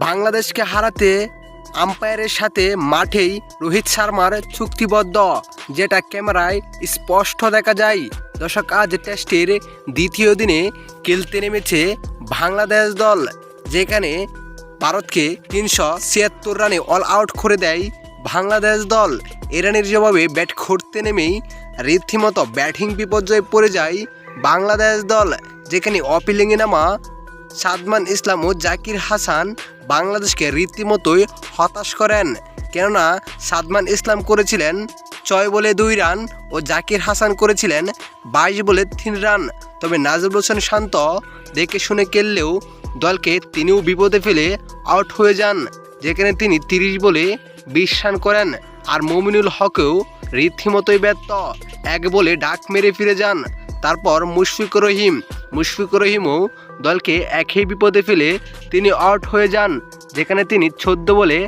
বাংলাদেশকে হারাতে আম্পায়ারের সাথে মাঠেই রোহিত শর্মার চুক্তিবদ্ধ, যেটা ক্যামেরায় স্পষ্ট দেখা যায়। দর্শক, আজ টেস্টের দ্বিতীয় দিনে খেলতে নেমেছে বাংলাদেশ দল, যেখানে ভারতকে 376 রানে অল আউট করে দেয় বাংলাদেশ দল। ইরানের জবাবে ব্যাট করতে নেমেই রীতিমতো ব্যাটিং বিপর্যয়ে পড়ে যায় বাংলাদেশ দল, যেখানে অপিলিংয়ে নামা সাদমান ইসলাম ও জাকির হাসান বাংলাদেশকে রীতিমতোই হতাশ করেন। কেননা সাদমান ইসলাম করেছিলেন 6 বলে 2 রান ও জাকির হাসান করেছিলেন 22 বলে 3 রান। তবে নাজমুল হোসেন শান্ত দেখে শুনে খেললেও দলকে তিনিও বিপদে ফেলে আউট হয়ে যান, যেখানে তিনি 30 বলে 20 রান করেন। আর মুমিনুল হকও রীতিমতোই ব্যর্থ, 1 বলে ডাক মেরে ফিরে যান। তারপর মুশফিকুর রহিমও দলকে একই বিপদে ফেলে তিনি আউট হয়ে যান, যেখানে তিনি 14 বলে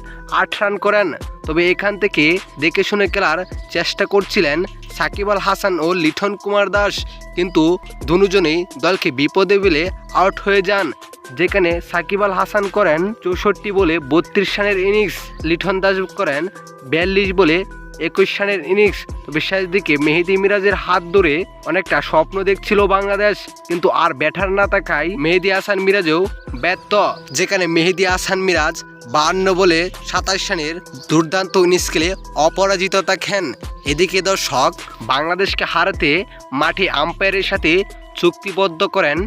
8 রান করেন। তবে এখান থেকে দেখে শুনে খেলার চেষ্টা করছিলেন সাকিব আল হাসান ও লিটন কুমার দাস, কিন্তু দুজনেই দলকে বিপদে ফেলে আউট হয়ে যান, যেখানে সাকিব আল হাসান করেন 64 বলে 32 রানের ইনিংস, লিটন দাস করেন 42 বলে 21 রানের ইনিংস। তবে শেষ দিকে মেহেদী মিরাজের হাত ধরে অনেকটা স্বপ্ন দেখছিল বাংলাদেশ, কিন্তু আর ব্যাটার না থাকায় মেহেদী হাসান মিরাজও ব্যর্থ, যেখানে মেহেদী হাসান মিরাজ 52 বলে 27 রানের দুর্দান্ত ইনিংস খেলে অপরাজিত থাকেন। এদিকে দর্শক, বাংলাদেশকে হারাতে মাঠে আম্পায়ারের সাথে চুক্তিবদ্ধ করেন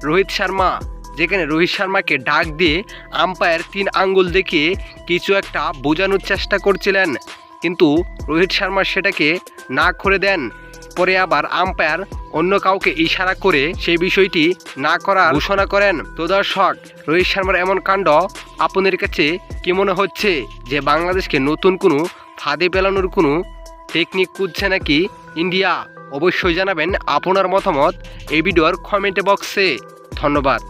রোহিত শর্মা, যেখানে রোহিত শর্মাকে ডাক দিয়ে আম্পায়ার 3 আঙ্গুল দেখিয়ে কিছু একটা বোঝানোর চেষ্টা করছিলেন, কিন্তু রোহিত শর্মা সেটাকে না করে দেন। পরে আবার আম্পায়ার অন্য কাউকে ইশারা করে সেই বিষয়টি না করার ঘোষণা করেন। তো দর্শক, রোহিত শর্মার এমন কাণ্ড আপনাদের কাছে কি মনে হচ্ছে? যে বাংলাদেশকে নতুন কোনো ফাঁদে পেলানোর কোনো টেকনিক খুঁজছে নাকি ইন্ডিয়া? অবশ্যই জানাবেন আপনার মতামত এই ভিডিওর কমেন্ট বক্সে। ধন্যবাদ।